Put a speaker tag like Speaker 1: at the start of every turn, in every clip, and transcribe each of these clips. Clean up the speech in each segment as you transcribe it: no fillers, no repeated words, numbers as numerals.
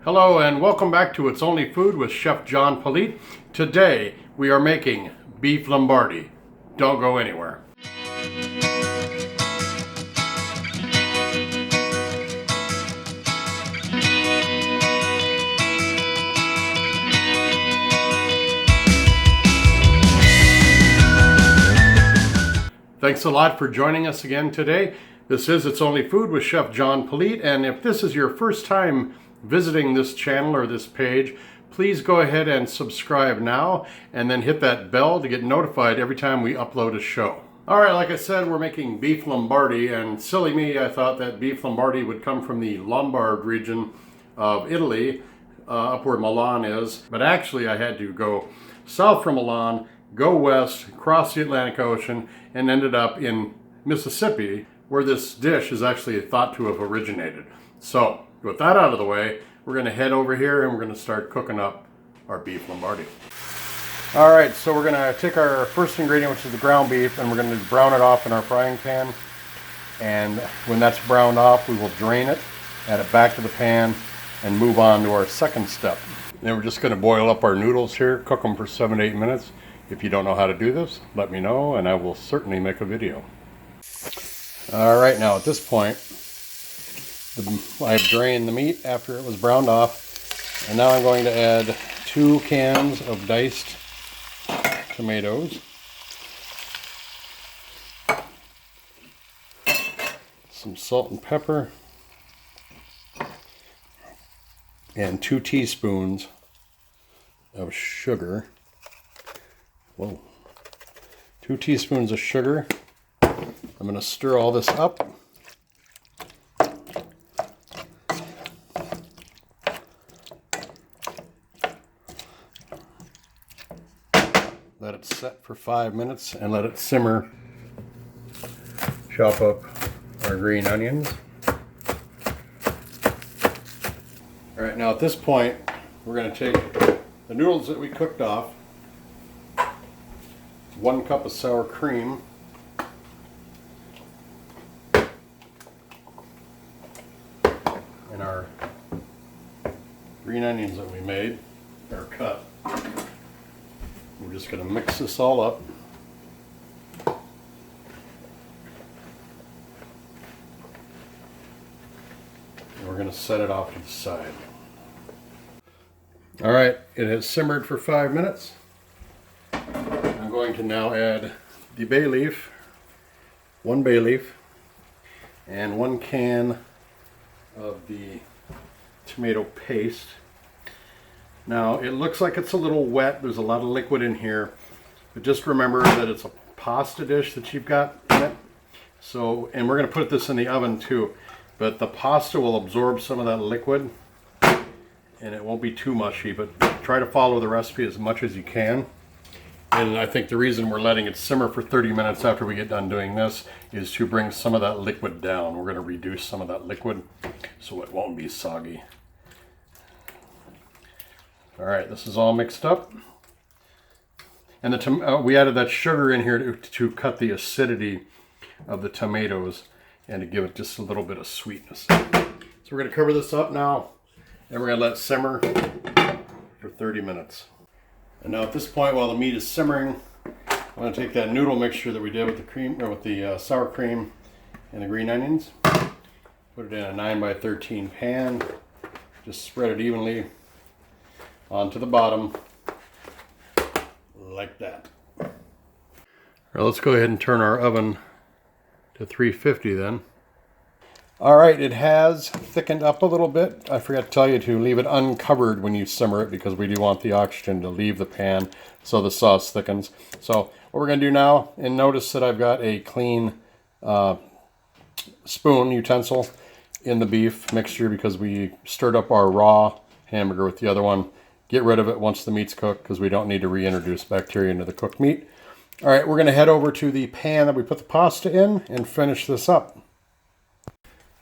Speaker 1: Hello and welcome back to It's Only Food with Chef John Politte. Today we are making beef Lombardi. Don't go anywhere. Thanks a lot for joining us again today. This is It's Only Food with Chef John Politte, and if this is your first time visiting this channel or this page, please go ahead and subscribe now and then hit that bell to get notified every time we upload a show. Alright, like I said, we're making beef Lombardi, and silly me, I thought that beef Lombardi would come from the Lombard region of Italy, up where Milan is, but actually I had to go south from Milan, go west, cross the Atlantic Ocean, and ended up in Mississippi, where this dish is actually thought to have originated. So, with that out of the way, we're going to head over here and we're going to start cooking up our beef Lombardi. Alright, so we're going to take our first ingredient, which is the ground beef, and we're going to brown it off in our frying pan. And when that's browned off, we will drain it, add it back to the pan, and move on to our second step. Then we're just going to boil up our noodles here, cook them for 7 to 8 minutes. If you don't know how to do this, let me know and I will certainly make a video. Alright, now at this point, I've drained the meat after it was browned off, and now I'm going to add 2 cans of diced tomatoes, some salt and pepper, and 2 teaspoons of sugar. Whoa. 2 teaspoons of sugar. I'm going to stir all this up. Let it set for 5 minutes and let it simmer. Chop up our green onions. Alright, now at this point, we're going to take the noodles that we cooked off, 1 cup of sour cream, and our green onions that we made, are cut. We're just going to mix this all up. And we're going to set it off to the side. Alright, it has simmered for 5 minutes. I'm going to now add the bay leaf, 1 bay leaf, and 1 can of the tomato paste. Now, it looks like it's a little wet. There's a lot of liquid in here. But just remember that it's a pasta dish that you've got in it. So, and we're going to put this in the oven too. But the pasta will absorb some of that liquid. And it won't be too mushy. But try to follow the recipe as much as you can. And I think the reason we're letting it simmer for 30 minutes after we get done doing this is to bring some of that liquid down. We're going to reduce some of that liquid so it won't be soggy. Alright, this is all mixed up. And we added that sugar in here to cut the acidity of the tomatoes and to give it just a little bit of sweetness. So we're going to cover this up now and we're going to let it simmer for 30 minutes. And now at this point, while the meat is simmering, I'm going to take that noodle mixture that we did with the cream, or with the sour cream and the green onions, put it in a 9x13 pan, just spread it evenly onto the bottom, like that. All right, let's go ahead and turn our oven to 350 then. All right, it has thickened up a little bit. I forgot to tell you to leave it uncovered when you simmer it because we do want the oxygen to leave the pan so the sauce thickens. So what we're going to do now, and notice that I've got a clean spoon utensil in the beef mixture because we stirred up our raw hamburger with the other one. Get rid of it once the meat's cooked because we don't need to reintroduce bacteria into the cooked meat. All right, we're going to head over to the pan that we put the pasta in and finish this up.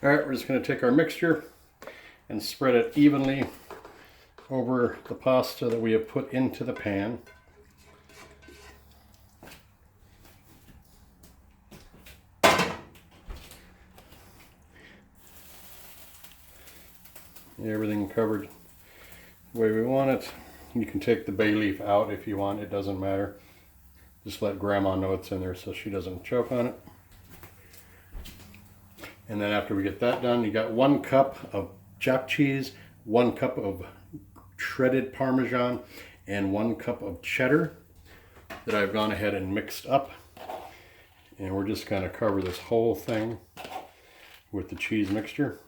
Speaker 1: All right, we're just going to take our mixture and spread it evenly over the pasta that we have put into the pan. Everything covered the way we want it. You can take the bay leaf out if you want, it doesn't matter. Just let Grandma know it's in there so she doesn't choke on it. And then after we get that done, you got 1 cup of chopped cheese, 1 cup of shredded Parmesan, and 1 cup of cheddar that I've gone ahead and mixed up. And we're just going to cover this whole thing with the cheese mixture.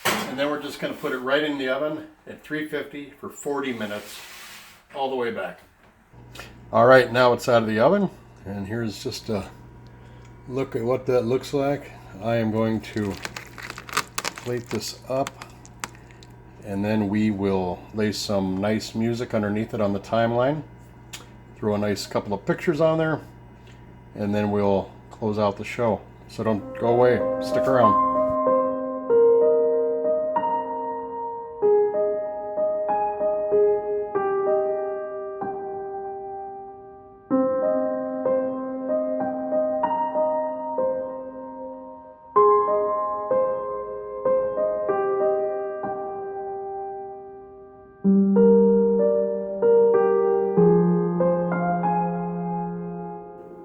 Speaker 1: And then we're just going to put it right in the oven at 350 for 40 minutes, all the way back. All right, now it's out of the oven, and here's just a look at what that looks like. I am going to plate this up, and then we will lay some nice music underneath it on the timeline. Throw a nice couple of pictures on there, and then we'll close out the show. So don't go away, stick around.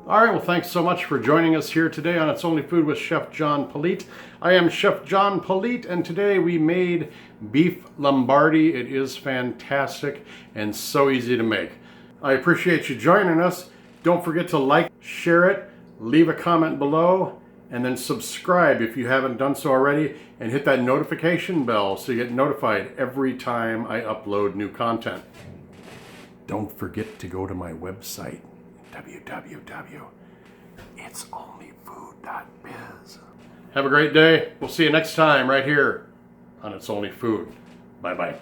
Speaker 1: All right, well, thanks so much for joining us here today on It's Only Food with Chef John Politte. I am Chef John Politte, and today we made beef Lombardi. It is fantastic and so easy to make. I appreciate you joining us. Don't forget to like, share it, leave a comment below, and then subscribe if you haven't done so already, and hit that notification bell so you get notified every time I upload new content. Don't forget to go to my website, www.itsonlyfood.biz. Have a great day. We'll see you next time right here on It's Only Food. Bye-bye.